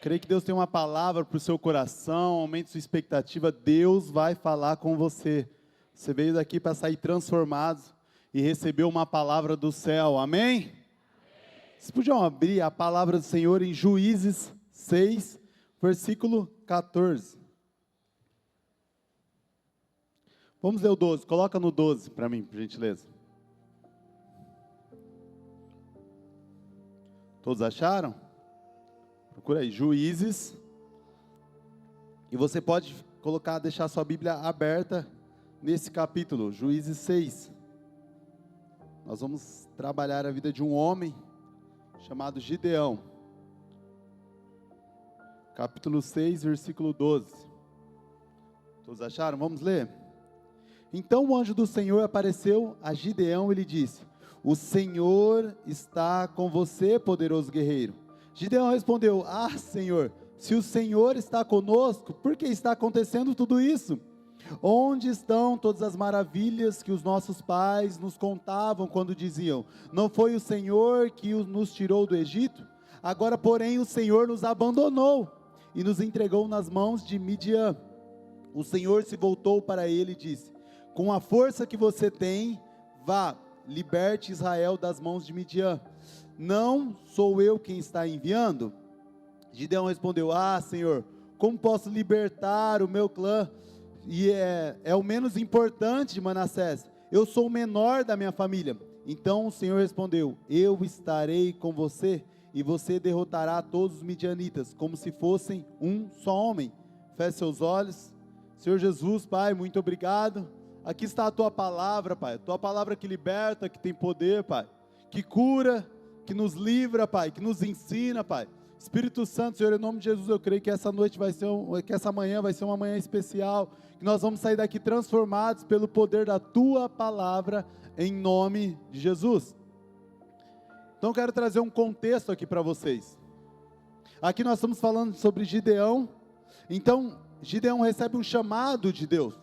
Creio que Deus tem uma palavra para o seu coração, aumente sua expectativa, Deus vai falar com você. Você veio daqui para sair transformado e receber uma palavra do céu, amém? Vocês podiam abrir a palavra do Senhor em Juízes 6, versículo 14. Vamos ler o 12, coloca no 12 para mim, por gentileza. Todos acharam? Procura aí, Juízes. E você pode deixar sua Bíblia aberta nesse capítulo, Juízes 6. Nós vamos trabalhar a vida de um homem chamado Gideão. Capítulo 6, versículo 12. Todos acharam? Vamos ler? Então o anjo do Senhor apareceu a Gideão e lhe disse: o Senhor está com você, poderoso guerreiro. Gideão respondeu: ah, Senhor, se o Senhor está conosco, por que está acontecendo tudo isso? Onde estão todas as maravilhas que os nossos pais nos contavam quando diziam: não foi o Senhor que nos tirou do Egito? Agora, porém, o Senhor nos abandonou e nos entregou nas mãos de Midian. O Senhor se voltou para ele e disse: com a força que você tem, vá, liberte Israel das mãos de Midian. Não sou eu quem está enviando? Gideão respondeu: ah, Senhor, como posso libertar o meu clã? E é o menos importante de Manassés. Eu sou o menor da minha família. Então o Senhor respondeu: eu estarei com você, e você derrotará todos os midianitas, como se fossem um só homem. Feche seus olhos. Senhor Jesus, Pai, muito obrigado. Aqui está a Tua palavra, Pai. A Tua palavra que liberta, que tem poder, Pai. Que cura, que nos livra, Pai. Que nos ensina, Pai. Espírito Santo, Senhor, em nome de Jesus, eu creio que essa noite que essa manhã vai ser uma manhã especial. Que nós vamos sair daqui transformados pelo poder da Tua palavra, em nome de Jesus. Então eu quero trazer um contexto aqui para vocês. Aqui nós estamos falando sobre Gideão. Então, Gideão recebe um chamado de Deus.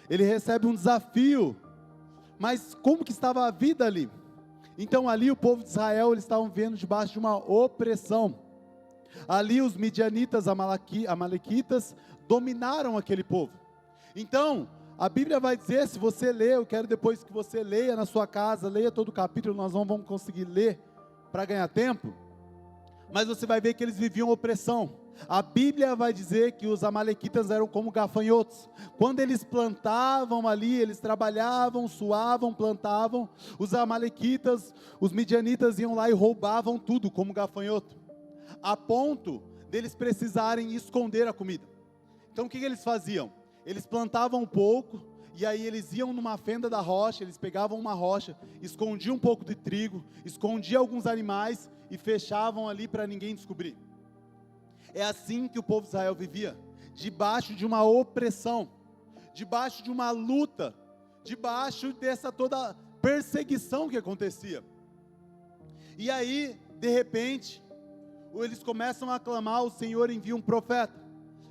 Ele recebe um desafio. Mas como que estava a vida ali? Então ali o povo de Israel, eles estavam vivendo debaixo de uma opressão. Ali os midianitas, amalequitas, dominaram aquele povo. Então, a Bíblia vai dizer, se você ler, eu quero depois que você leia na sua casa, leia todo o capítulo, nós não vamos conseguir ler para ganhar tempo. Mas você vai ver que eles viviam opressão. A Bíblia vai dizer que os amalequitas eram como gafanhotos. Quando eles plantavam ali, eles trabalhavam, suavam, plantavam. Os amalequitas, os midianitas iam lá e roubavam tudo como gafanhoto. A ponto deles precisarem esconder a comida. Então o que eles faziam? Eles plantavam um pouco, e aí eles iam numa fenda da rocha, eles pegavam uma rocha, escondiam um pouco de trigo, escondiam alguns animais e fechavam ali para ninguém descobrir. É assim que o povo de Israel vivia, debaixo de uma opressão, debaixo de uma luta, debaixo dessa toda perseguição que acontecia. E aí, de repente, eles começam a clamar, o Senhor envia um profeta,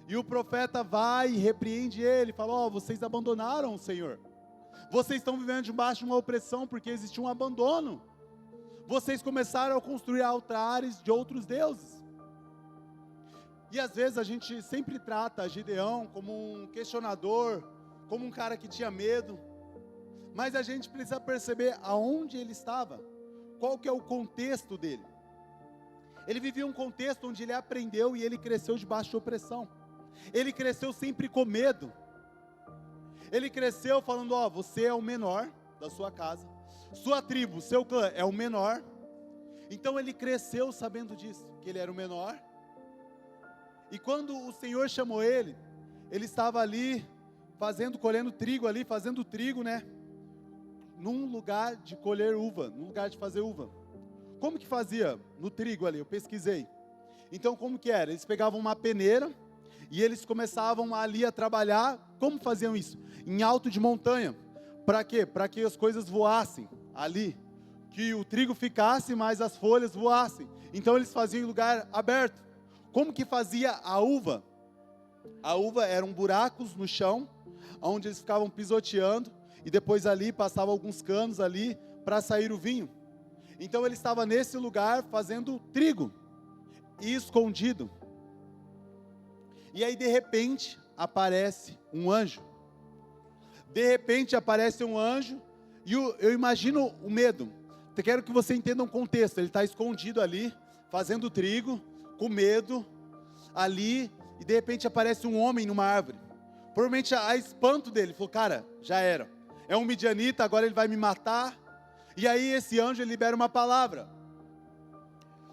e o profeta vai e repreende ele, fala: vocês abandonaram o Senhor, vocês estão vivendo debaixo de uma opressão, porque existe um abandono, vocês começaram a construir altares de outros deuses. E às vezes a gente sempre trata Gideão como um questionador, como um cara que tinha medo, mas a gente precisa perceber aonde ele estava, qual que é o contexto dele. Ele vivia um contexto onde ele aprendeu e ele cresceu debaixo de opressão. Ele cresceu sempre com medo. Ele cresceu falando: você é o menor da sua casa, sua tribo, seu clã é o menor. Então ele cresceu sabendo disso, que ele era o menor. E quando o Senhor chamou ele, ele estava ali colhendo trigo ali, fazendo trigo, né? Num lugar de colher uva, num lugar de fazer uva. Como que fazia no trigo ali? Eu pesquisei. Então como que era? Eles pegavam uma peneira e eles começavam ali a trabalhar. Como faziam isso? Em alto de montanha. Para quê? Para que as coisas voassem ali. Que o trigo ficasse, mas as folhas voassem. Então eles faziam em lugar aberto. Como que fazia a uva? A uva eram buracos no chão, onde eles ficavam pisoteando, e depois ali passavam alguns canos ali, para sair o vinho. Então ele estava nesse lugar fazendo trigo, e escondido. E aí de repente aparece um anjo. De repente aparece um anjo, e eu imagino o medo. Eu quero que você entenda um contexto. Ele está escondido ali, fazendo trigo, com medo, ali, e de repente aparece um homem numa árvore. Provavelmente a espanto dele, falou, cara, já era. É um midianita, agora ele vai me matar. E aí esse anjo ele libera uma palavra.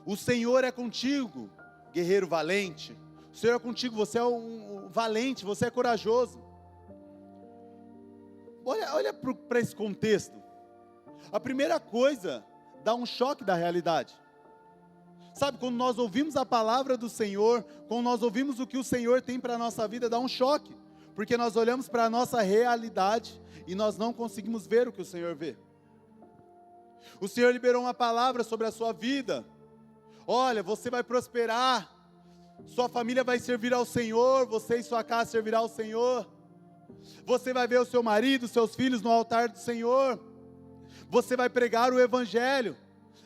O Senhor é contigo, guerreiro valente. O Senhor é contigo, você é um valente, você é corajoso. Olha para esse contexto. A primeira coisa, dá um choque da realidade. Sabe, quando nós ouvimos a palavra do Senhor, quando nós ouvimos o que o Senhor tem para a nossa vida, dá um choque. Porque nós olhamos para a nossa realidade e nós não conseguimos ver o que o Senhor vê. O Senhor liberou uma palavra sobre a sua vida. Olha, você vai prosperar, sua família vai servir ao Senhor, você e sua casa servirá ao Senhor. Você vai ver o seu marido, seus filhos no altar do Senhor. Você vai pregar o Evangelho.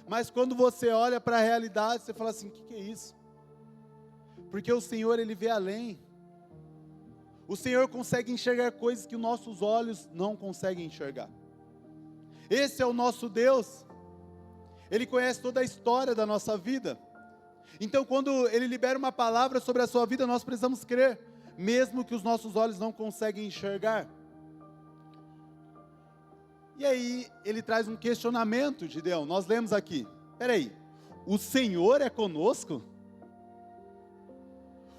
Mas quando você olha para a realidade, você fala assim, o que é isso? Porque o Senhor, Ele vê além. O Senhor consegue enxergar coisas que os nossos olhos não conseguem enxergar. Esse é o nosso Deus. Ele conhece toda a história da nossa vida. Então quando Ele libera uma palavra sobre a sua vida, nós precisamos crer, mesmo que os nossos olhos não conseguem enxergar. E aí Ele traz um questionamento, Gideão. Nós lemos aqui, peraí, o Senhor é conosco?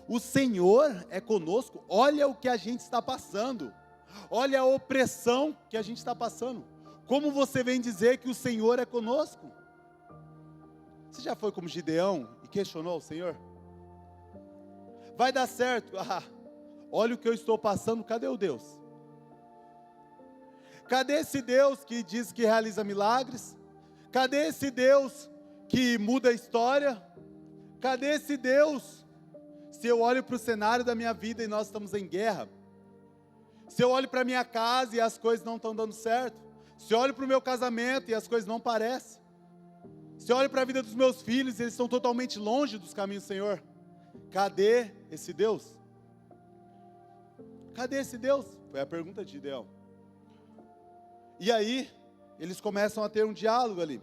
O Senhor é conosco? Olha o que a gente está passando. Olha a opressão que a gente está passando. Como você vem dizer que o Senhor é conosco? Você já foi como Gideão e questionou o Senhor? Vai dar certo? Olha o que eu estou passando, cadê o Deus? Cadê esse Deus que diz que realiza milagres? Cadê esse Deus que muda a história? Cadê esse Deus? Se eu olho para o cenário da minha vida e nós estamos em guerra, se eu olho para a minha casa e as coisas não estão dando certo, se eu olho para o meu casamento e as coisas não parecem, se eu olho para a vida dos meus filhos e eles estão totalmente longe dos caminhos do Senhor, cadê esse Deus? Cadê esse Deus? Foi a pergunta de Gideão. E aí, eles começam a ter um diálogo ali.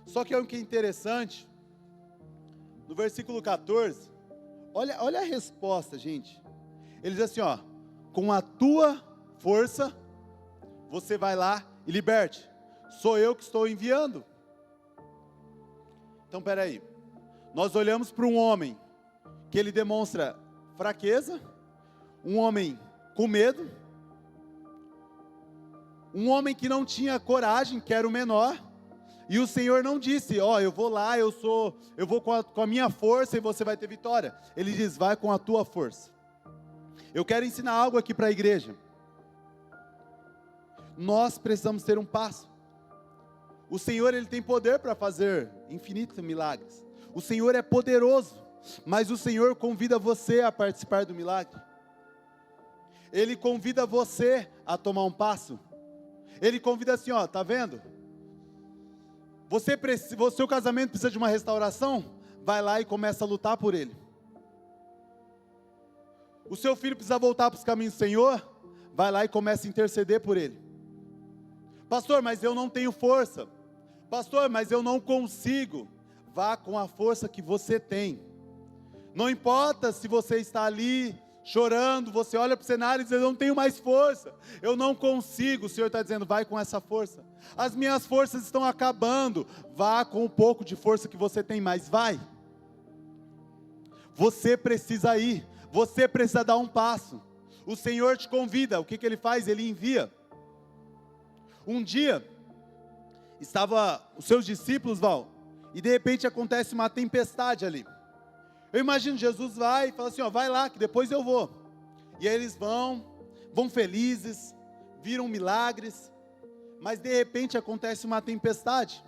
Só que o que é interessante, no versículo 14, olha a resposta, gente. Ele diz assim, com a tua força, você vai lá e liberte. Sou eu que estou enviando. Então, peraí. Nós olhamos para um homem que ele demonstra fraqueza, um homem com medo, um homem que não tinha coragem, que era o menor, e o Senhor não disse, eu vou lá, eu vou com a minha força e você vai ter vitória. Ele diz, vai com a tua força. Eu quero ensinar algo aqui para a igreja. Nós precisamos ter um passo. O Senhor, Ele tem poder para fazer infinitos milagres. O Senhor é poderoso, mas o Senhor convida você a participar do milagre. Ele convida você a tomar um passo. Ele convida assim, tá vendo? Seu casamento precisa de uma restauração? Vai lá e começa a lutar por ele. O seu filho precisa voltar para os caminhos do Senhor? Vai lá e começa a interceder por ele. Pastor, mas eu não tenho força. Pastor, mas eu não consigo. Vá com a força que você tem. Não importa se você está ali chorando, você olha para o cenário e diz, eu não tenho mais força, eu não consigo. O Senhor está dizendo, vai com essa força. As minhas forças estão acabando. Vá com o pouco de força que você tem, mas vai. Você precisa ir, você precisa dar um passo. O Senhor te convida, o que Ele faz? Ele envia. Um dia, estavam os seus discípulos, e de repente acontece uma tempestade ali. Eu imagino, Jesus vai e fala assim, vai lá, que depois eu vou. E aí eles vão felizes, viram milagres, mas de repente acontece uma tempestade.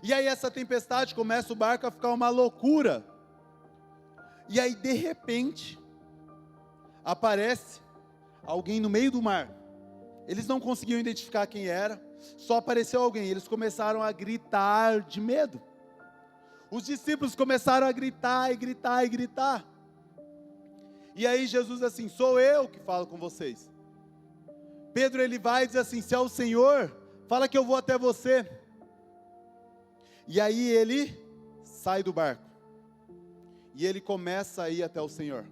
E aí essa tempestade começa o barco a ficar uma loucura. E aí de repente, aparece alguém no meio do mar. Eles não conseguiam identificar quem era, só apareceu alguém. Eles começaram a gritar de medo. Os discípulos começaram a gritar e gritar e gritar. E aí Jesus diz assim, sou eu que falo com vocês. Pedro ele vai e diz assim, se é o Senhor, fala que eu vou até você. E aí ele sai do barco. E ele começa a ir até o Senhor.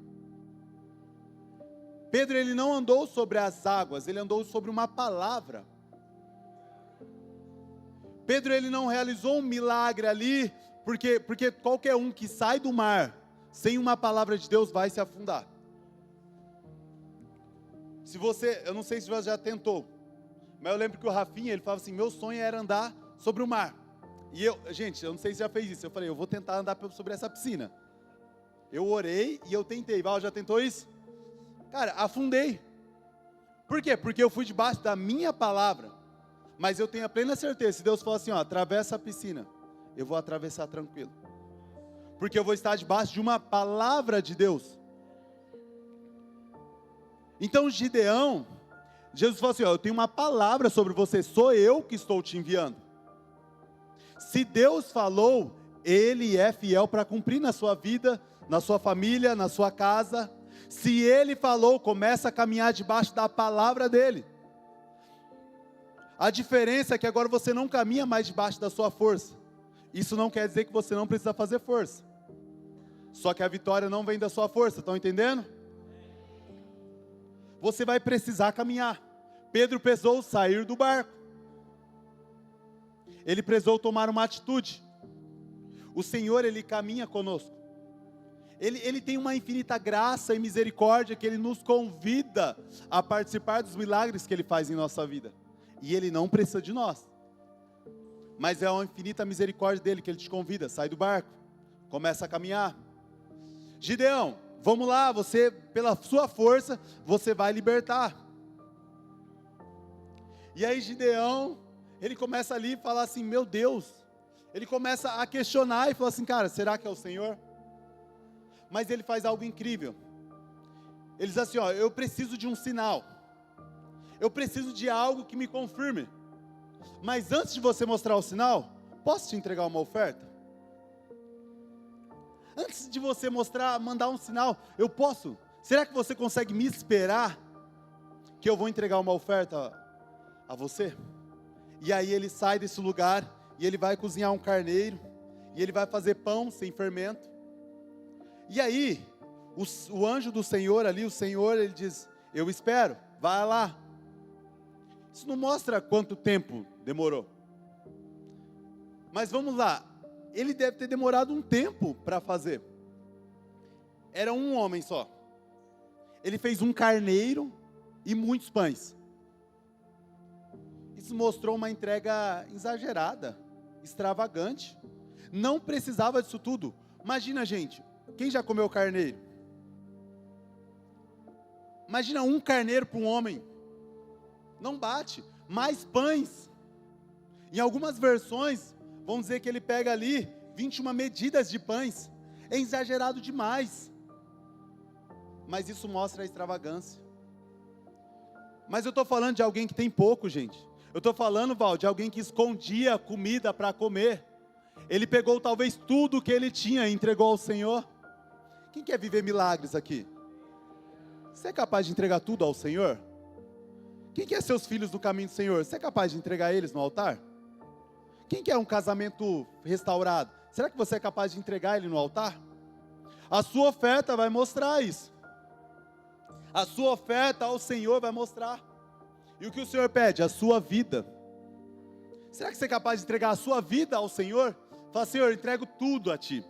Pedro ele não andou sobre as águas, ele andou sobre uma palavra. Pedro ele não realizou um milagre ali, porque qualquer um que sai do mar sem uma palavra de Deus vai se afundar. Se você, eu não sei se você já tentou, mas eu lembro que o Rafinha, ele falava assim, meu sonho era andar sobre o mar. E gente, eu não sei se já fez isso, eu falei, eu vou tentar andar sobre essa piscina. Eu orei e eu tentei. Val, já tentou isso? Cara, afundei. Por quê? Porque eu fui debaixo da minha palavra. Mas eu tenho a plena certeza, se Deus falar assim, ó, atravessa a piscina, eu vou atravessar tranquilo. Porque eu vou estar debaixo de uma palavra de Deus. Então Gideão, Jesus falou assim, ó, eu tenho uma palavra sobre você, sou eu que estou te enviando. Se Deus falou, Ele é fiel para cumprir na sua vida, na sua família, na sua casa. Se Ele falou, começa a caminhar debaixo da palavra dEle. A diferença é que agora você não caminha mais debaixo da sua força. Isso não quer dizer que você não precisa fazer força. Só que a vitória não vem da sua força, estão entendendo? Você vai precisar caminhar. Pedro precisou sair do barco. Ele precisou tomar uma atitude. O Senhor, Ele caminha conosco. Ele tem uma infinita graça e misericórdia que Ele nos convida a participar dos milagres que Ele faz em nossa vida. E Ele não precisa de nós. Mas é uma infinita misericórdia dEle que Ele te convida. Sai do barco, começa a caminhar. Gideão, vamos lá, você, pela sua força, você vai libertar. E aí Gideão, ele começa ali a falar assim, meu Deus. Ele começa a questionar e fala assim, cara, será que é o Senhor? Mas ele faz algo incrível. Ele diz assim, ó, eu preciso de um sinal. Eu preciso de algo que me confirme. Mas antes de você mostrar o sinal, posso te entregar uma oferta? Antes de você mandar um sinal, eu posso? Será que você consegue me esperar que eu vou entregar uma oferta a você? E aí ele sai desse lugar e ele vai cozinhar um carneiro e ele vai fazer pão sem fermento. E aí, o anjo do Senhor ali, o Senhor, ele diz, eu espero, vai lá. Isso não mostra quanto tempo demorou. Mas vamos lá, ele deve ter demorado um tempo para fazer. Era um homem só. Ele fez um carneiro e muitos pães. Isso mostrou uma entrega exagerada, extravagante. Não precisava disso tudo. Imagina, gente, quem já comeu carneiro? Imagina um carneiro para um homem. Não bate. Mais pães. Em algumas versões, vão dizer que ele pega ali 21 medidas de pães. É exagerado demais. Mas isso mostra a extravagância. Mas eu estou falando de alguém que tem pouco, gente. Eu estou falando, Val, de alguém que escondia comida para comer. Ele pegou talvez tudo que ele tinha e entregou ao Senhor. Quem quer viver milagres aqui? Você é capaz de entregar tudo ao Senhor? Quem quer seus filhos no caminho do Senhor? Você é capaz de entregar eles no altar? Quem quer um casamento restaurado? Será que você é capaz de entregar ele no altar? A sua oferta vai mostrar isso. A sua oferta ao Senhor vai mostrar. E o que o Senhor pede? A sua vida. Será que você é capaz de entregar a sua vida ao Senhor? Fala, Senhor, eu entrego tudo a Ti.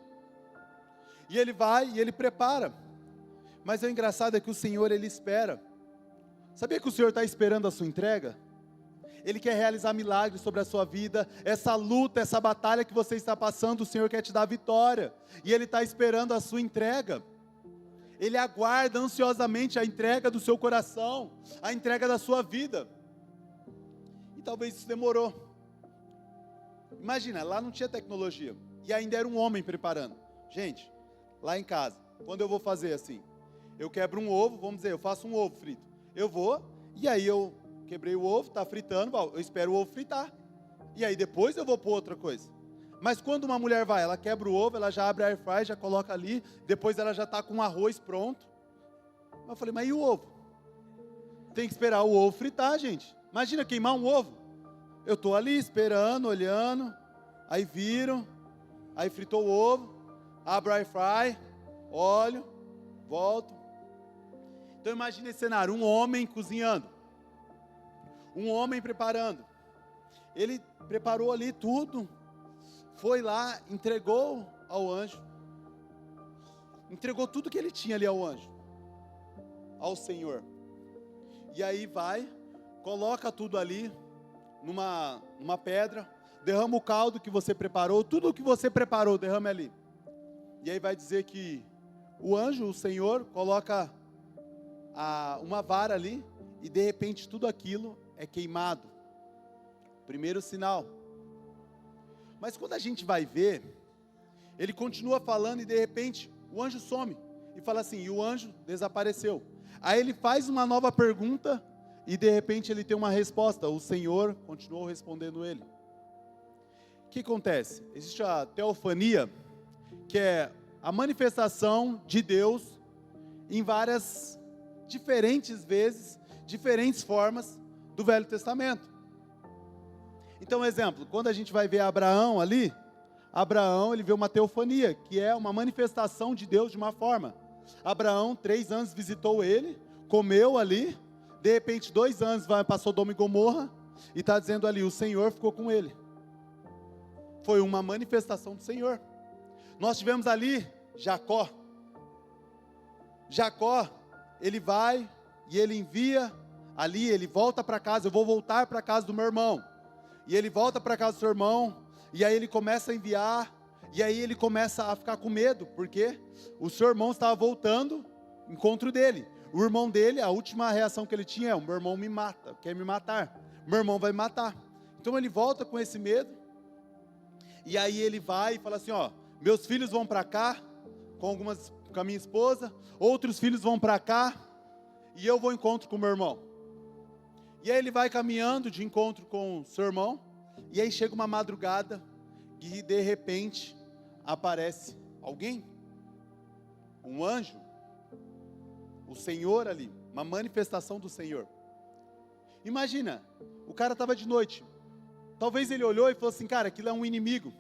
E ele vai e ele prepara. Mas o engraçado é que o Senhor, Ele espera. Sabia que o Senhor está esperando a sua entrega? Ele quer realizar milagres sobre a sua vida. Essa luta, essa batalha que você está passando, o Senhor quer te dar vitória. E Ele está esperando a sua entrega. Ele aguarda ansiosamente a entrega do seu coração, a entrega da sua vida. E talvez isso demorou. Imagina, lá não tinha tecnologia. E ainda era um homem preparando. Gente, lá em casa, quando eu vou fazer assim, eu quebro um ovo, vamos dizer, eu faço um ovo frito. Eu vou, e aí eu quebrei o ovo, está fritando, eu espero o ovo fritar. E aí depois eu vou pôr outra coisa. Mas quando uma mulher vai, ela quebra o ovo, ela já abre a air fry, já coloca ali, depois ela já está com o arroz pronto. Eu falei, mas e o ovo? Tem que esperar o ovo fritar, gente. Imagina queimar um ovo. Eu estou ali esperando, olhando, aí viram, aí fritou o ovo, abro o air fry, olho, volto. Então imagine esse cenário, um homem cozinhando, um homem preparando. Ele preparou ali tudo, foi lá, entregou ao anjo, entregou tudo que ele tinha ali ao anjo, ao Senhor. E aí vai, coloca tudo ali, numa pedra, derrama o caldo que você preparou, tudo o que você preparou, derrama ali. E aí vai dizer que o anjo, o Senhor, coloca uma vara ali, e de repente tudo aquilo é queimado. Primeiro sinal. Mas quando a gente vai ver, ele continua falando e de repente o anjo some, e fala assim, e o anjo desapareceu. Aí ele faz uma nova pergunta, e de repente ele tem uma resposta, o Senhor continuou respondendo ele. O que acontece? Existe a teofania, que é a manifestação de Deus em várias diferentes vezes, diferentes formas do Velho Testamento. Então, exemplo, quando a gente vai ver Abraão ali, Abraão ele vê uma teofania, que é uma manifestação de Deus de uma forma. Abraão, 3 anos visitou ele, comeu ali, de repente 2 anos vai para Sodoma e Gomorra, e está dizendo ali, o Senhor ficou com ele. Foi uma manifestação do Senhor. Nós tivemos ali Jacó. Jacó, ele vai e ele envia ali, ele volta para casa, eu vou voltar para a casa do meu irmão. E ele volta para a casa do seu irmão, e aí ele começa a enviar, e aí ele começa a ficar com medo, porque o seu irmão estava voltando, encontro dele. O irmão dele, a última reação que ele tinha é, o meu irmão me mata, quer me matar, meu irmão vai me matar. Então ele volta com esse medo, e aí ele vai e fala assim, ó, meus filhos vão para cá, com a minha esposa, outros filhos vão para cá, e eu vou ao encontro com o meu irmão. E aí ele vai caminhando de encontro com o seu irmão, e aí chega uma madrugada, e de repente, aparece alguém, um anjo, o Senhor ali, uma manifestação do Senhor. Imagina, o cara estava de noite, talvez ele olhou e falou assim, cara, aquilo é um inimigo.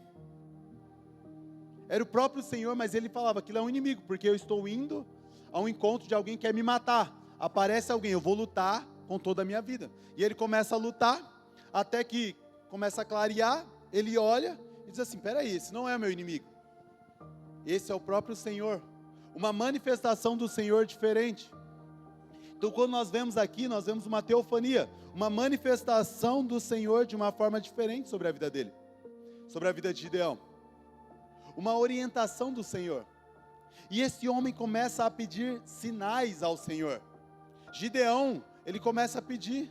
Era o próprio Senhor, mas ele falava, aquilo é um inimigo, porque eu estou indo a um encontro de alguém que quer me matar. Aparece alguém, eu vou lutar com toda a minha vida. E ele começa a lutar, até que começa a clarear, ele olha e diz assim, peraí, esse não é meu inimigo. Esse é o próprio Senhor. Uma manifestação do Senhor diferente. Então quando nós vemos aqui, nós vemos uma teofania, uma manifestação do Senhor de uma forma diferente sobre a vida dele, sobre a vida de Gideão. Uma orientação do Senhor. E esse homem começa a pedir sinais ao Senhor. Gideão, ele começa a pedir.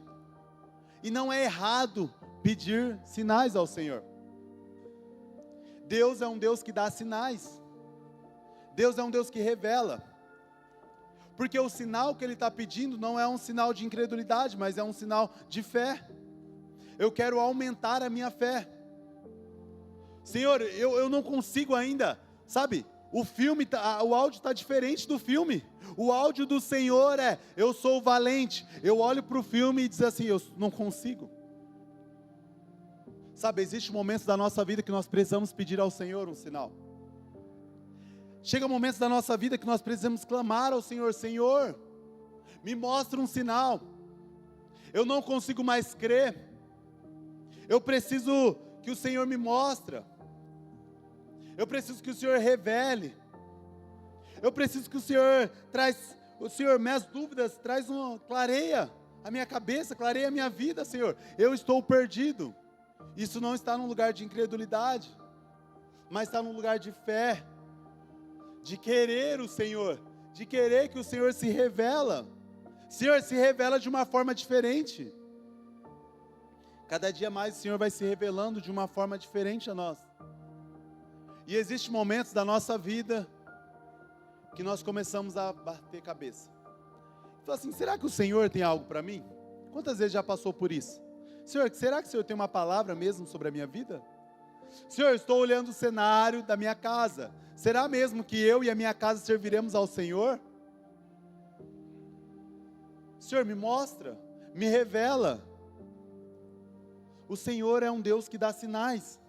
E não é errado pedir sinais ao Senhor. Deus é um Deus que dá sinais. Deus é um Deus que revela. Porque o sinal que ele está pedindo não é um sinal de incredulidade, mas é um sinal de fé. Eu quero aumentar a minha fé. Senhor, eu não consigo ainda, sabe? O filme, o áudio está diferente do filme. O áudio do Senhor é, eu sou valente. Eu olho para o filme e diz assim, eu não consigo. Sabe, existem momentos da nossa vida que nós precisamos pedir ao Senhor um sinal. Chega momentos da nossa vida que nós precisamos clamar ao Senhor, Senhor, me mostra um sinal. Eu não consigo mais crer. Eu preciso que o Senhor me mostre. Eu preciso que o Senhor revele. Eu preciso que o Senhor minhas dúvidas, clareia a minha cabeça, clareia a minha vida, Senhor. Eu estou perdido. Isso não está num lugar de incredulidade, mas está num lugar de fé, de querer o Senhor, de querer que o Senhor se revela. Senhor, se revela de uma forma diferente. Cada dia mais o Senhor vai se revelando de uma forma diferente a nós. E existem momentos da nossa vida que nós começamos a bater cabeça. Então assim, será que o Senhor tem algo para mim? Quantas vezes já passou por isso? Senhor, será que o Senhor tem uma palavra mesmo sobre a minha vida? Senhor, estou olhando o cenário da minha casa. Será mesmo que eu e a minha casa serviremos ao Senhor? Senhor, me mostra, me revela. O Senhor é um Deus que dá sinais.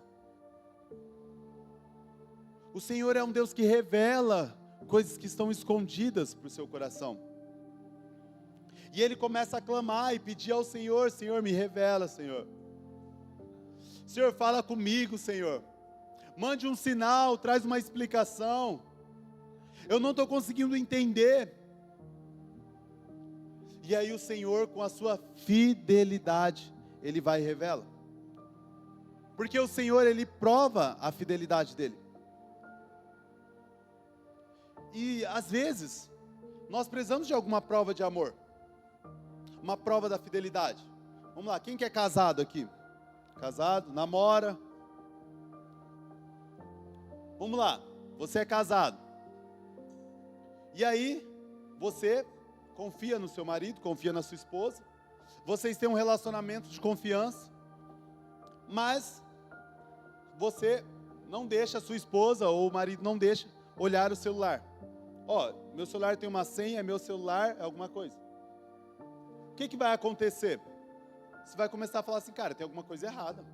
O Senhor é um Deus que revela coisas que estão escondidas para o seu coração. E ele começa a clamar e pedir ao Senhor: Senhor, me revela, Senhor. Senhor, fala comigo, Senhor. Mande um sinal, traz uma explicação. Eu não estou conseguindo entender. E aí o Senhor, com a sua fidelidade, Ele vai e revela. Porque o Senhor, Ele prova a fidelidade dEle. E às vezes, nós precisamos de alguma prova de amor. Uma prova da fidelidade. Vamos lá, quem que é casado aqui? Casado, namora. Vamos lá, você é casado. E aí, você confia no seu marido, confia na sua esposa. Vocês têm um relacionamento de confiança. Mas você não deixa a sua esposa ou o marido não deixa olhar o celular. Ó, meu celular tem uma senha, meu celular é alguma coisa. O que vai acontecer? Você vai começar a falar assim: cara, tem alguma coisa errada.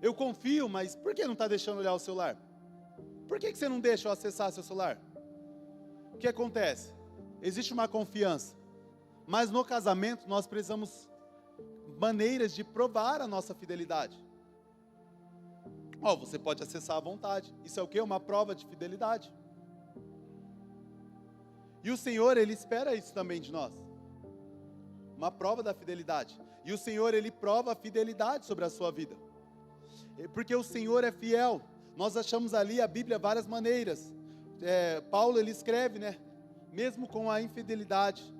Eu confio, mas por que não está deixando olhar o celular? Por que você não deixa eu acessar seu celular? O que acontece? Existe uma confiança, mas no casamento nós precisamos maneiras de provar a nossa fidelidade. Ó, você pode acessar à vontade. Isso é o quê? Uma prova de fidelidade. E o Senhor, Ele espera isso também de nós. Uma prova da fidelidade. E o Senhor, Ele prova a fidelidade sobre a sua vida. Porque o Senhor é fiel. Nós achamos ali a Bíblia várias maneiras. Paulo, ele escreve, né? Mesmo com a infidelidade.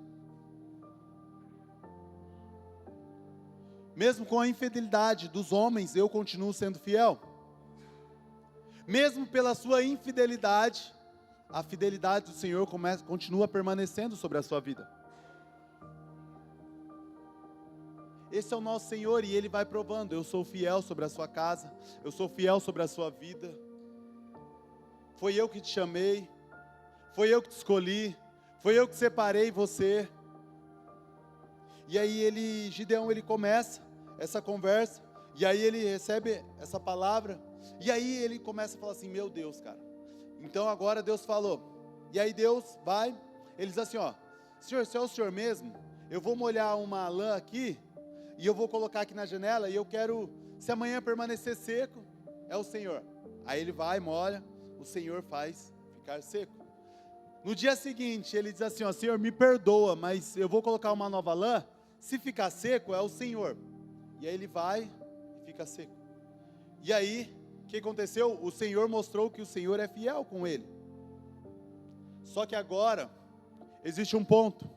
Mesmo com a infidelidade dos homens, eu continuo sendo fiel. Mesmo pela sua infidelidade, a fidelidade do Senhor continua permanecendo sobre a sua vida. Esse é o nosso Senhor e Ele vai provando: eu sou fiel sobre a sua casa, eu sou fiel sobre a sua vida. Foi eu que te chamei, foi eu que te escolhi, foi eu que separei você. E aí Gideão, ele começa essa conversa, e aí ele recebe essa palavra, e aí ele começa a falar assim: meu Deus, cara, então agora Deus falou. E aí Deus vai, ele diz assim: ó, Senhor, se é o Senhor mesmo, eu vou molhar uma lã aqui, e eu vou colocar aqui na janela, e eu quero, se amanhã permanecer seco, é o Senhor. Aí ele vai, molha, o Senhor faz ficar seco. No dia seguinte, ele diz assim: ó, Senhor, me perdoa, mas eu vou colocar uma nova lã, se ficar seco, é o Senhor. E aí ele vai e fica seco. E aí, o que aconteceu? O Senhor mostrou que o Senhor é fiel com ele. Só que agora, existe um ponto.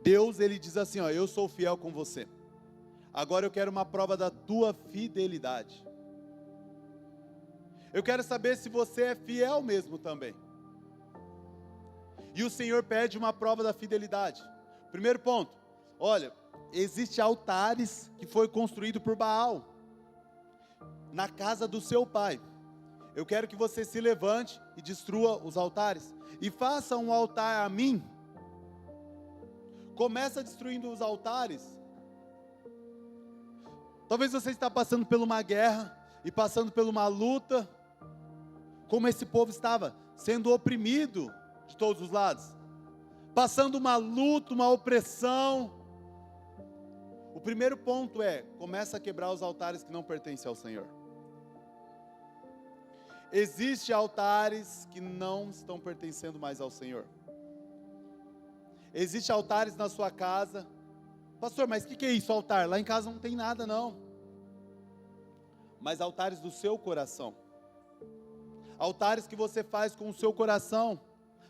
Deus, ele diz assim: ó, eu sou fiel com você. Agora eu quero uma prova da tua fidelidade. Eu quero saber se você é fiel mesmo também. E o Senhor pede uma prova da fidelidade. Primeiro ponto: olha, existem altares que foi construído por Baal na casa do seu pai. Eu quero que você se levante e destrua os altares e faça um altar a mim. Começa destruindo os altares. Talvez você está passando por uma guerra e passando por uma luta, como esse povo estava, sendo oprimido de todos os lados, passando uma luta, uma opressão. O primeiro ponto começa a quebrar os altares que não pertencem ao Senhor. Existem altares que não estão pertencendo mais ao Senhor. Existem altares na sua casa. Pastor, mas o que é isso, altar? Lá em casa não tem nada não. Mas altares do seu coração. Altares que você faz com o seu coração,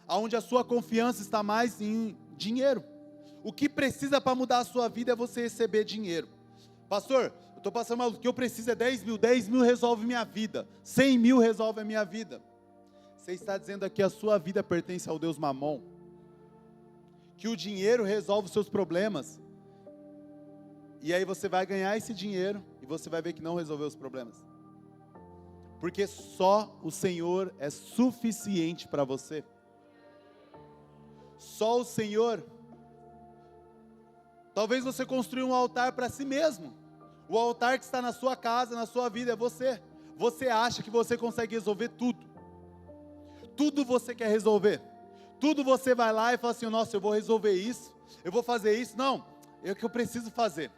aonde a sua confiança está mais em dinheiro. O que precisa para mudar a sua vida é você receber dinheiro. Pastor, eu estou passando mal, o que eu preciso é 10 mil resolve minha vida, 100 mil resolve a minha vida. Você está dizendo aqui: a sua vida pertence ao Deus Mamon, que o dinheiro resolve os seus problemas, e aí você vai ganhar esse dinheiro, e você vai ver que não resolveu os problemas, porque só o Senhor é suficiente para você. Só o Senhor Talvez você construiu um altar para si mesmo. O altar que está na sua casa, na sua vida, é você. Você acha que você consegue resolver tudo. Tudo você quer resolver. Tudo você vai lá e fala assim, nossa, eu vou resolver isso, eu vou fazer isso. Não, é o que eu preciso fazer.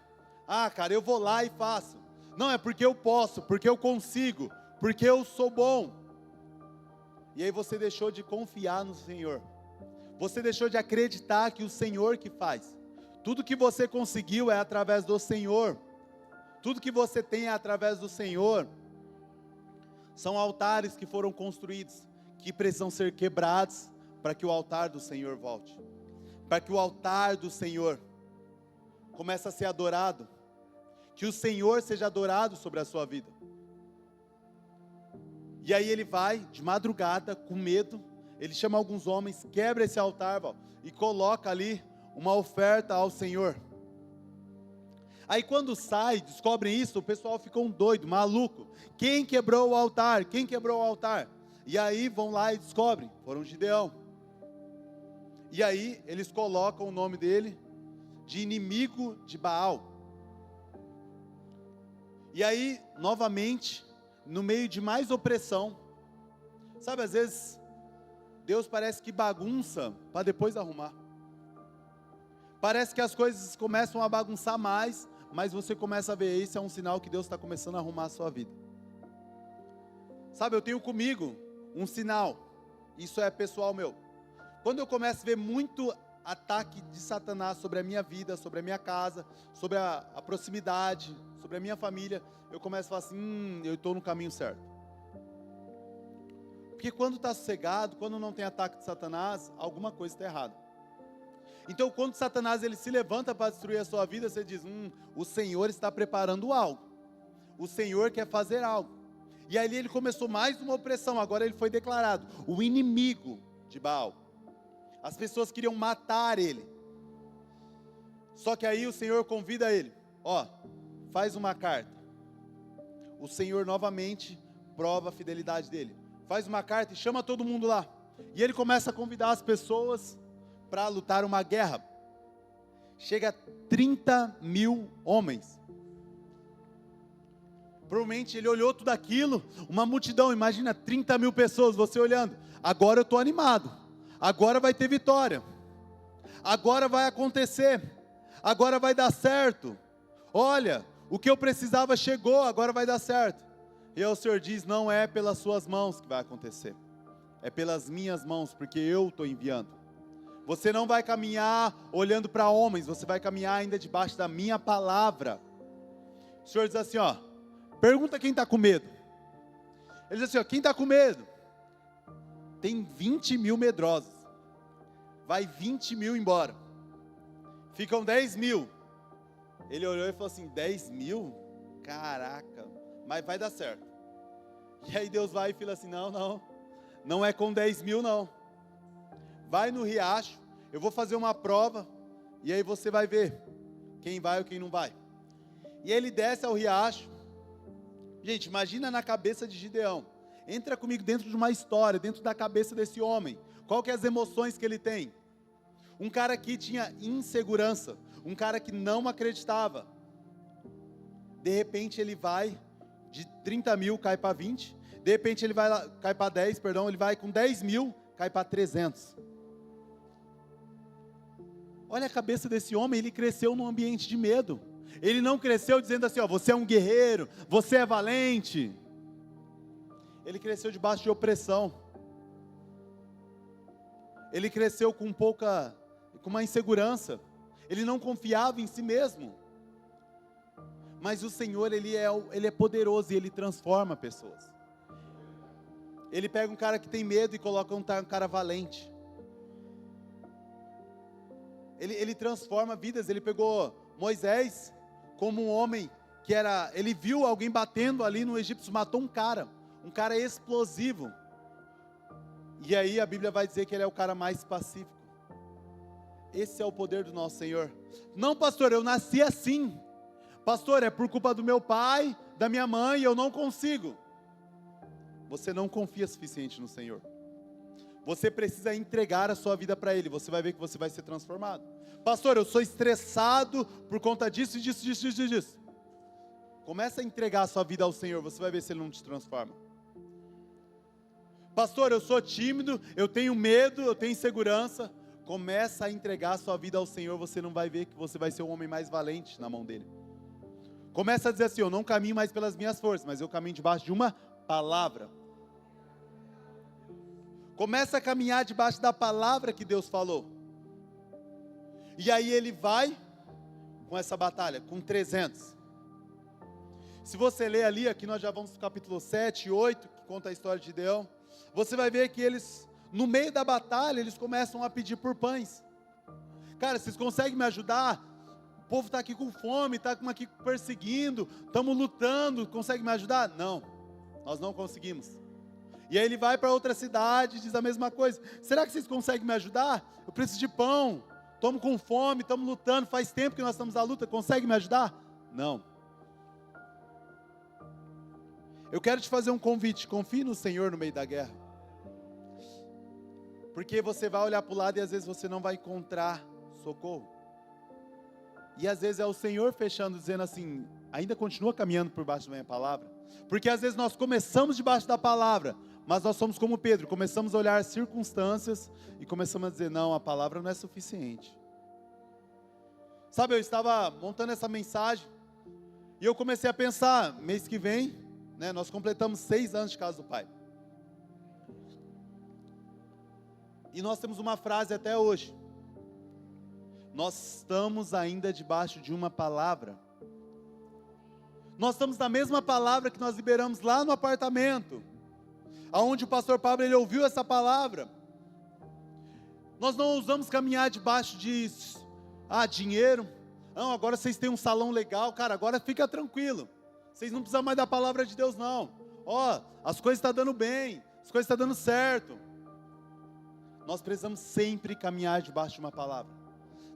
Ah, cara, eu vou lá e faço. Não, é porque eu posso, porque eu consigo, porque eu sou bom. E aí você deixou de confiar no Senhor. Você deixou de acreditar que o Senhor que faz. Tudo que você conseguiu é através do Senhor. Tudo que você tem é através do Senhor. São altares que foram construídos, que precisam ser quebrados, para que o altar do Senhor volte. Para que o altar do Senhor comece a ser adorado. Que o Senhor seja adorado sobre a sua vida. E aí ele vai, de madrugada, com medo, ele chama alguns homens, quebra esse altar, e coloca ali uma oferta ao Senhor. Aí quando sai, descobrem isso, o pessoal fica doido, maluco. Quem quebrou o altar? Quem quebrou o altar? E aí vão lá e descobrem, foram Gideão. E aí eles colocam o nome dele de inimigo de Baal. E aí, novamente, no meio de mais opressão, sabe, às vezes, Deus parece que bagunça para depois arrumar. Parece que as coisas começam a bagunçar mais, mas você começa a ver, isso é um sinal que Deus está começando a arrumar a sua vida. Sabe, eu tenho comigo um sinal, isso é pessoal meu. Quando eu começo a ver muito ataque de Satanás sobre a minha vida, sobre a minha casa, sobre a proximidade, sobre a minha família, eu começo a falar assim, eu estou no caminho certo. Porque quando está sossegado, quando não tem ataque de Satanás, alguma coisa está errada. Então quando Satanás ele se levanta para destruir a sua vida, você diz, o Senhor está preparando algo. O Senhor quer fazer algo. E aí ele começou mais uma opressão, agora ele foi declarado o inimigo de Baal. As pessoas queriam matar ele. Só que aí o Senhor convida ele, faz uma carta. O Senhor novamente prova a fidelidade dele. Faz uma carta e chama todo mundo lá. E ele começa a convidar as pessoas para lutar uma guerra. Chega a 30 mil homens. Provavelmente ele olhou tudo aquilo, uma multidão, imagina 30 mil pessoas, você olhando. Agora eu estou animado, agora vai ter vitória, agora vai acontecer, agora vai dar certo. Olha, o que eu precisava chegou, agora vai dar certo. E aí o Senhor diz, não é pelas suas mãos que vai acontecer, é pelas minhas mãos, porque eu estou enviando. Você não vai caminhar olhando para homens, você vai caminhar ainda debaixo da minha palavra. O Senhor diz assim, pergunta quem está com medo. Ele diz assim, quem está com medo? Tem 20 mil medrosos. Vai 20 mil embora. Ficam 10 mil. Ele olhou e falou assim, 10 mil? Caraca, mas vai dar certo. E aí Deus vai e fala assim, não é com 10 mil não. Vai no riacho, eu vou fazer uma prova, e aí você vai ver quem vai ou quem não vai. E ele desce ao riacho. Gente, imagina na cabeça de Gideão. Entra comigo dentro de uma história, dentro da cabeça desse homem. Qual que é as emoções que ele tem? Um cara que tinha insegurança, um cara que não acreditava. De repente ele vai, de 30 mil cai para 20. De repente ele vai lá, cai para 10, ele vai com 10 mil, cai para 300. Olha a cabeça desse homem, ele cresceu num ambiente de medo. Ele não cresceu dizendo assim, você é um guerreiro, você é valente. Ele cresceu debaixo de opressão. Ele cresceu com uma insegurança. Ele não confiava em si mesmo. Mas o Senhor, ele é poderoso e ele transforma pessoas. Ele pega um cara que tem medo e coloca um cara valente. Ele transforma vidas. Ele pegou Moisés como um homem que ele viu alguém batendo ali no Egito, matou um cara explosivo. E aí a Bíblia vai dizer que ele é o cara mais pacífico. Esse é o poder do nosso Senhor. Não, pastor, eu nasci assim. Pastor, é por culpa do meu pai, da minha mãe, eu não consigo. Você não confia suficiente no Senhor. Você precisa entregar a sua vida para Ele, você vai ver que você vai ser transformado. Pastor, eu sou estressado por conta disso, disso. Começa a entregar a sua vida ao Senhor, você vai ver se Ele não te transforma. Pastor, eu sou tímido, eu tenho medo, eu tenho insegurança. Começa a entregar a sua vida ao Senhor, você não vai ver que você vai ser o homem mais valente na mão dEle. Começa a dizer assim, eu não caminho mais pelas minhas forças, mas eu caminho debaixo de uma palavra. Começa a caminhar debaixo da palavra que Deus falou. E aí ele vai com essa batalha, com 300. Se você ler ali, aqui nós já vamos no capítulo 7 e 8, que conta a história de Gideão. Você vai ver que eles, no meio da batalha, eles começam a pedir por pães. Cara, vocês conseguem me ajudar? O povo está aqui com fome, está aqui perseguindo, estamos lutando, consegue me ajudar? Não, nós não conseguimos. E aí ele vai para outra cidade e diz a mesma coisa. Será que vocês conseguem me ajudar? Eu preciso de pão, estamos com fome, estamos lutando, faz tempo que nós estamos à luta, consegue me ajudar? Não. Eu quero te fazer um convite, confie no Senhor no meio da guerra. Porque você vai olhar para o lado e às vezes você não vai encontrar socorro. E às vezes é o Senhor fechando, dizendo assim, ainda continua caminhando por baixo da minha palavra. Porque às vezes nós começamos debaixo da palavra, mas nós somos como Pedro, começamos a olhar as circunstâncias e começamos a dizer, não, a palavra não é suficiente. Sabe, eu estava montando essa mensagem e eu comecei a pensar, mês que vem, né, nós completamos 6 anos de casa do Pai. E nós temos uma frase até hoje. Nós estamos ainda debaixo de uma palavra. Nós estamos na mesma palavra que nós liberamos lá no apartamento, aonde o pastor Pablo ele ouviu essa palavra. Nós não ousamos caminhar debaixo de dinheiro. Não, agora vocês têm um salão legal, cara, agora fica tranquilo. Vocês não precisam mais da palavra de Deus não. Ó, as coisas estão dando bem, as coisas estão dando certo. Nós precisamos sempre caminhar debaixo de uma palavra.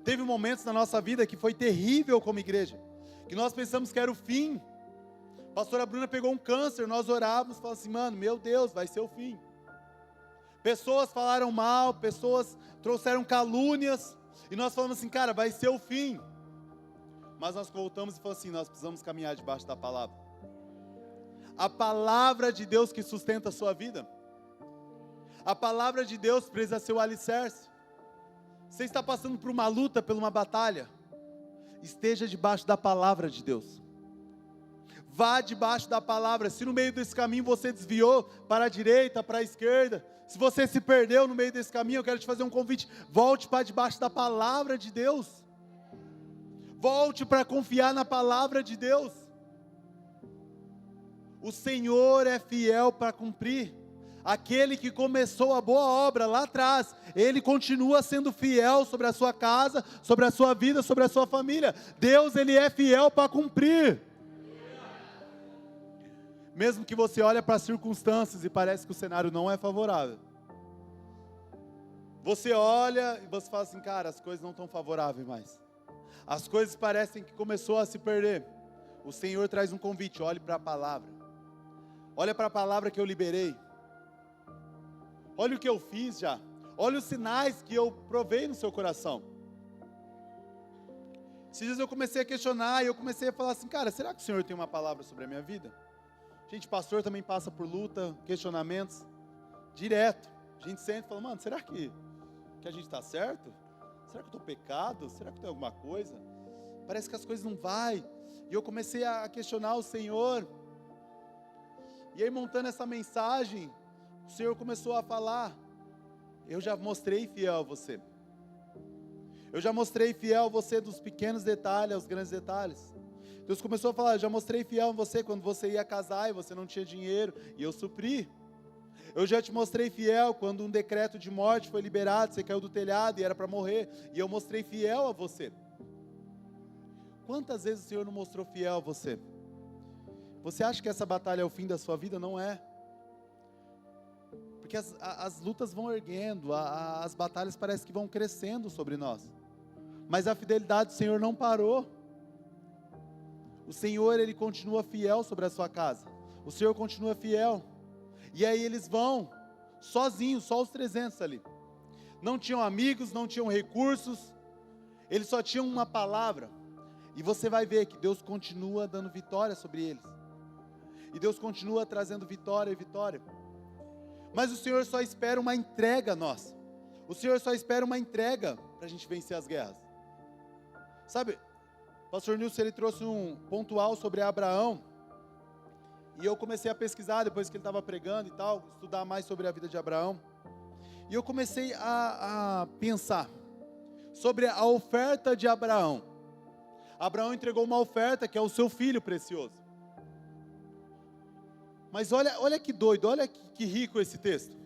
Teve momentos na nossa vida que foi terrível como igreja, que nós pensamos que era o fim. A pastora Bruna pegou um câncer, nós orávamos, falamos assim, mano, meu Deus, vai ser o fim. Pessoas falaram mal, pessoas trouxeram calúnias, e nós falamos assim, cara, vai ser o fim. Mas nós voltamos e falamos assim, nós precisamos caminhar debaixo da palavra. A palavra de Deus que sustenta a sua vida. A palavra de Deus precisa ser o alicerce. Você está passando por uma luta, por uma batalha, esteja debaixo da palavra de Deus. Vá debaixo da palavra. Se no meio desse caminho você desviou para a direita, para a esquerda, se você se perdeu no meio desse caminho, eu quero te fazer um convite. Volte para debaixo da palavra de Deus. Volte para confiar na palavra de Deus. O Senhor é fiel para cumprir. Aquele que começou a boa obra lá atrás, Ele continua sendo fiel sobre a sua casa, sobre a sua vida, sobre a sua família. Deus, Ele é fiel para cumprir. Mesmo que você olhe para as circunstâncias e parece que o cenário não é favorável. Você olha e você fala assim, cara, as coisas não estão favoráveis mais. As coisas parecem que começou a se perder. O Senhor traz um convite, olhe para a palavra. Olha para a palavra que eu liberei. Olha o que eu fiz já. Olha os sinais que eu provei no seu coração. Esses dias eu comecei a questionar e eu comecei a falar assim, cara, será que o Senhor tem uma palavra sobre a minha vida? Gente, pastor também passa por luta, questionamentos, direto. A gente sente e fala, mano, será que a gente está certo? Será que eu estou pecado? Será que tem alguma coisa? Parece que as coisas não vão. E eu comecei a questionar o Senhor. E aí montando essa mensagem, o Senhor começou a falar, eu já mostrei fiel a você. Eu já mostrei fiel a você dos pequenos detalhes aos grandes detalhes. Deus começou a falar, eu já mostrei fiel a você quando você ia casar e você não tinha dinheiro, e eu supri. Eu já te mostrei fiel quando um decreto de morte foi liberado, você caiu do telhado e era para morrer, e eu mostrei fiel a você. Quantas vezes o Senhor não mostrou fiel a você? Você acha que essa batalha é o fim da sua vida? Não é. Porque as lutas vão erguendo, as batalhas parecem que vão crescendo sobre nós. Mas a fidelidade do Senhor não parou. O Senhor, Ele continua fiel sobre a sua casa. O Senhor continua fiel. E aí eles vão. sozinhos, só os 300 ali. Não tinham amigos, não tinham recursos, eles só tinham uma palavra. E você vai ver que Deus continua dando vitória sobre eles. E Deus continua trazendo vitória e vitória. Mas o Senhor só espera uma entrega nossa. O Senhor só espera uma entrega para a gente vencer as guerras. Sabe, o pastor Nilson, ele trouxe um pontual sobre Abraão. E eu comecei a pesquisar, depois que ele estava pregando e tal, estudar mais sobre a vida de Abraão. E eu comecei a pensar sobre a oferta de Abraão. Abraão entregou uma oferta que é o seu filho precioso. Mas olha que doido, olha que rico esse texto.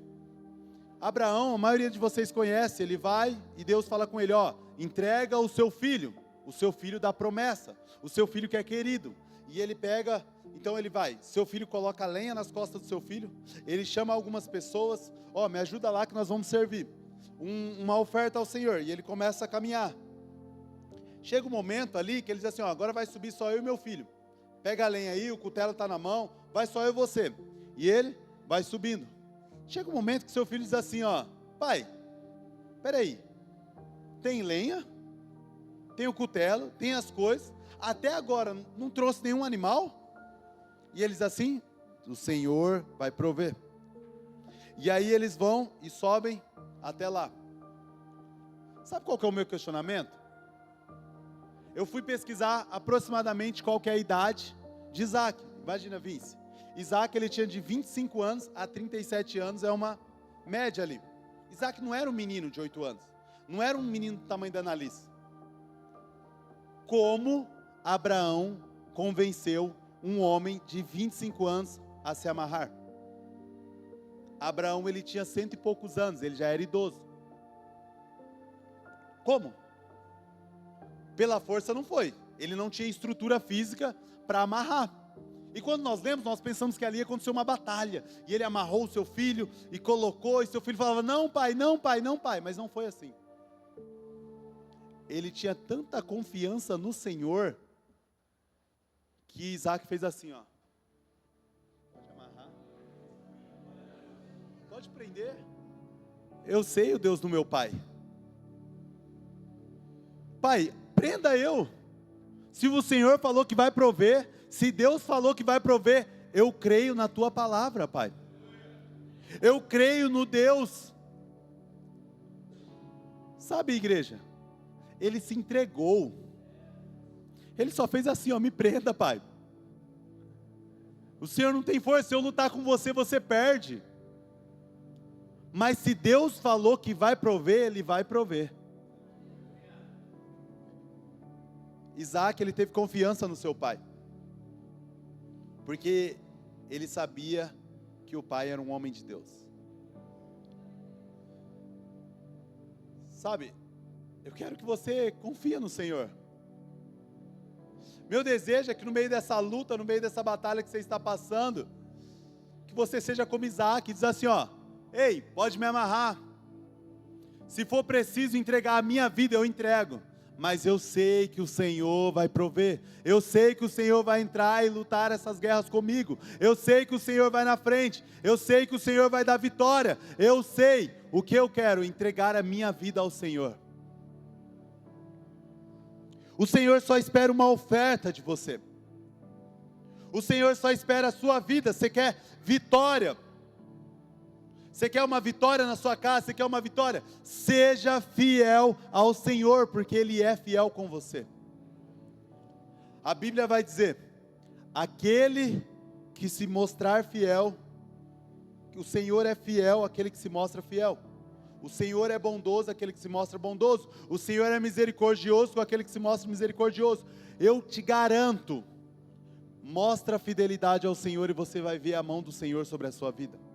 Abraão, a maioria de vocês conhece, ele vai e Deus fala com ele, ó, entrega o seu filho da promessa, o seu filho que é querido. E ele pega, então ele vai, seu filho coloca lenha nas costas do seu filho, ele chama algumas pessoas, ó, me ajuda lá que nós vamos servir. Uma oferta ao Senhor, e ele começa a caminhar. Chega um momento ali que ele diz assim, ó, agora vai subir só eu e meu filho. Pega a lenha aí, o cutelo está na mão, vai só eu e você. E ele vai subindo. Chega um momento que seu filho diz assim, ó, pai, peraí, tem lenha, tem o cutelo, tem as coisas, até agora não trouxe nenhum animal? E eles assim, o Senhor vai prover. E aí eles vão e sobem até lá. Sabe qual que é o meu questionamento? Eu fui pesquisar aproximadamente qual que é a idade de Isaac. Imagina, Vince. Isaac, ele tinha de 25 anos a 37 anos, é uma média ali. Isaac não era um menino de 8 anos. Não era um menino do tamanho da Annalise. Como Abraão convenceu um homem de 25 anos a se amarrar? Abraão, ele tinha 100 e poucos anos, ele já era idoso. Como? Pela força não foi. Ele não tinha estrutura física para amarrar. E quando nós lemos, nós pensamos que ali aconteceu uma batalha. E ele amarrou o seu filho e colocou, e seu filho falava, não pai, não pai, não pai. Mas não foi assim. Ele tinha tanta confiança no Senhor, que Isaac fez assim, ó. Pode amarrar. Pode prender. Eu sei o Deus do meu pai. Pai, prenda eu. Se o Senhor falou que vai prover, se Deus falou que vai prover, eu creio na tua palavra, Pai. Eu creio no Deus. Sabe, igreja? Ele se entregou. Ele só fez assim, ó, me prenda, Pai. O Senhor não tem força, se eu lutar com você, você perde. Mas se Deus falou que vai prover, Ele vai prover. Isaac, ele teve confiança no seu pai, porque ele sabia que o pai era um homem de Deus. Sabe, eu quero que você confie no Senhor. Meu desejo é que no meio dessa luta, no meio dessa batalha que você está passando, que você seja como Isaac, e diz assim, ó, ei, pode me amarrar, se for preciso entregar a minha vida, eu entrego. Mas eu sei que o Senhor vai prover, eu sei que o Senhor vai entrar e lutar essas guerras comigo, eu sei que o Senhor vai na frente, eu sei que o Senhor vai dar vitória, eu sei o que eu quero, entregar a minha vida ao Senhor. O Senhor só espera uma oferta de você, o Senhor só espera a sua vida. Você quer vitória? Você quer uma vitória na sua casa? Você quer uma vitória? Seja fiel ao Senhor, porque Ele é fiel com você. A Bíblia vai dizer, aquele que se mostrar fiel, o Senhor é fiel àquele que se mostra fiel. O Senhor é bondoso àquele que se mostra bondoso. O Senhor é misericordioso com aquele que se mostra misericordioso. Eu te garanto, mostra a fidelidade ao Senhor e você vai ver a mão do Senhor sobre a sua vida.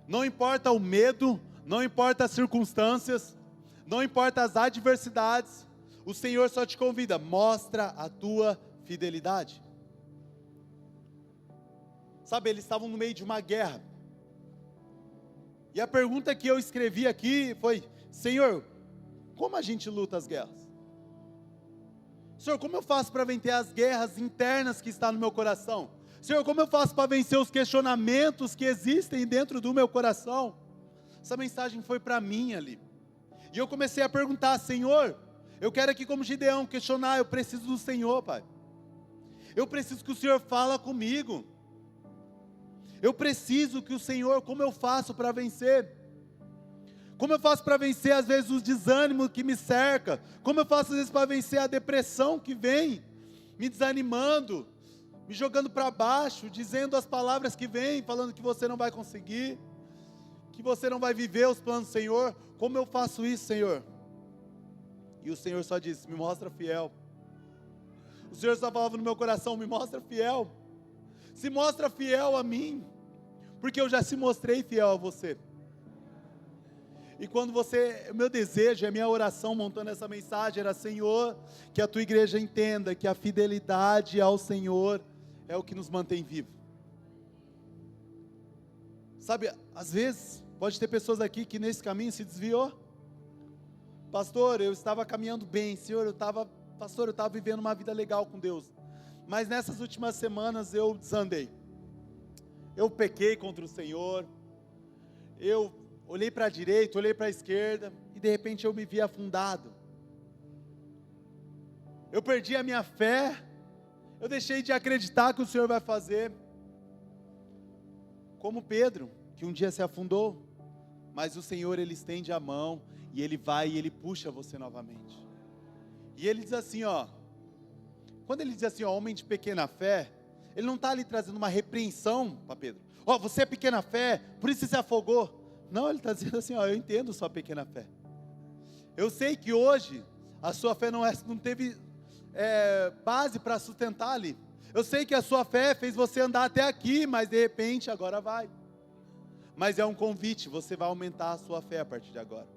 Não importa o medo, não importa as circunstâncias, não importa as adversidades, o Senhor só te convida, mostra a tua fidelidade. Sabe, eles estavam no meio de uma guerra, e a pergunta que eu escrevi aqui foi, Senhor, como a gente luta as guerras? Senhor, como eu faço para vencer as guerras internas que estão no meu coração? Senhor, como eu faço para vencer os questionamentos que existem dentro do meu coração? Essa mensagem foi para mim ali. E eu comecei a perguntar: Senhor, eu quero aqui como Gideão questionar, eu preciso do Senhor, Pai. Eu preciso que o Senhor fala comigo. Eu preciso que o Senhor, como eu faço para vencer? Como eu faço para vencer às vezes os desânimos que me cercam? Como eu faço às vezes para vencer a depressão que vem, me desanimando, me jogando para baixo, dizendo as palavras que vêm, falando que você não vai conseguir, que você não vai viver os planos do Senhor? Como eu faço isso, Senhor? E o Senhor só disse: me mostra fiel. O Senhor só falava no meu coração: me mostra fiel. Se mostra fiel a mim, porque eu já se mostrei fiel a você. E quando o meu desejo, a minha oração montando essa mensagem era: Senhor, que a tua igreja entenda que a fidelidade ao Senhor é o que nos mantém vivos. Sabe, às vezes, pode ter pessoas aqui que nesse caminho se desviou. Pastor, eu estava caminhando bem, Senhor, pastor, eu estava vivendo uma vida legal com Deus. Mas nessas últimas semanas eu desandei. Eu pequei contra o Senhor. Eu olhei para a direita, olhei para a esquerda, e de repente eu me vi afundado. Eu perdi a minha fé, eu deixei de acreditar que o Senhor vai fazer. Como Pedro, que um dia se afundou, mas o Senhor, Ele estende a mão, e Ele vai e Ele puxa você novamente. E Ele diz assim, quando Ele diz assim, homem de pequena fé, Ele não está ali trazendo uma repreensão para Pedro. Você é pequena fé, por isso você se afogou. Não, Ele está dizendo assim, eu entendo sua pequena fé. Eu sei que hoje a sua fé não teve base para sustentar ali. Eu sei que a sua fé fez você andar até aqui, mas de repente agora vai. Mas é um convite, você vai aumentar a sua fé a partir de agora.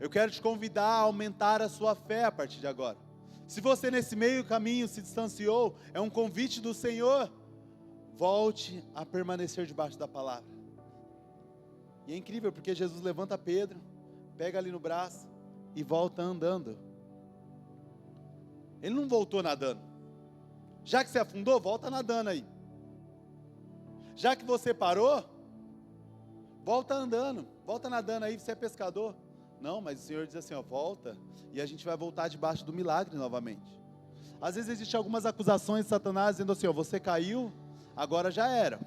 Eu quero te convidar a aumentar a sua fé a partir de agora. Se você nesse meio caminho se distanciou, é um convite do Senhor, volte a permanecer debaixo da palavra. E é incrível porque Jesus levanta Pedro, pega ali no braço e volta andando. Ele não voltou nadando. Já que você afundou, volta nadando aí. Já que você parou, volta andando, volta nadando aí, você é pescador. Não, mas o Senhor diz assim, volta, e a gente vai voltar debaixo do milagre novamente. Às vezes existem algumas acusações de Satanás, dizendo assim, você caiu, agora já era.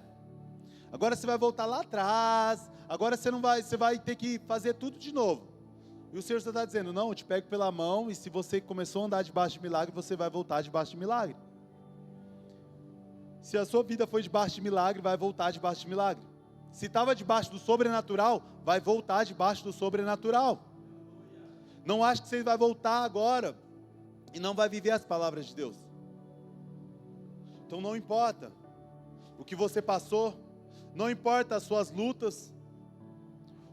Agora você vai voltar lá atrás, agora você vai ter que fazer tudo de novo. E o Senhor está dizendo, não, eu te pego pela mão, e se você começou a andar debaixo de milagre, você vai voltar debaixo de milagre. Se a sua vida foi debaixo de milagre, vai voltar debaixo de milagre. Se estava debaixo do sobrenatural, vai voltar debaixo do sobrenatural. Não ache que você vai voltar agora e não vai viver as palavras de Deus. Então não importa o que você passou, não importa as suas lutas,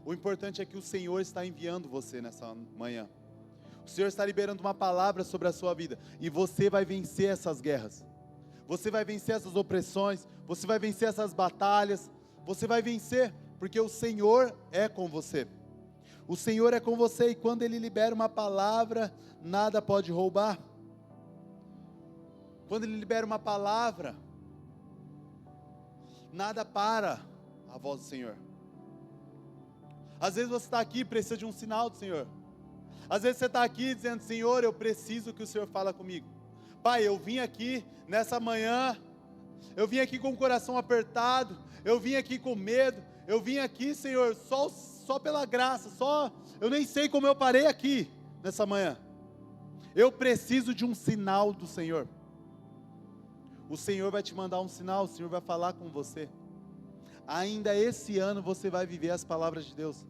o importante é que o Senhor está enviando você nessa manhã. O Senhor está liberando uma palavra sobre a sua vida, e você vai vencer essas guerras. Você vai vencer essas opressões, você vai vencer essas batalhas, você vai vencer, porque o Senhor é com você. O Senhor é com você, e quando Ele libera uma palavra, nada pode roubar. Quando Ele libera uma palavra, nada para a voz do Senhor. Às vezes você está aqui e precisa de um sinal do Senhor. Às vezes você está aqui dizendo, Senhor, eu preciso que o Senhor fale comigo. Pai, eu vim aqui nessa manhã, eu vim aqui com o coração apertado, eu vim aqui com medo, eu vim aqui, Senhor, só pela graça, eu nem sei como eu parei aqui nessa manhã. Eu preciso de um sinal do Senhor. O Senhor vai te mandar um sinal, o Senhor vai falar com você. Ainda esse ano você vai viver as palavras de Deus.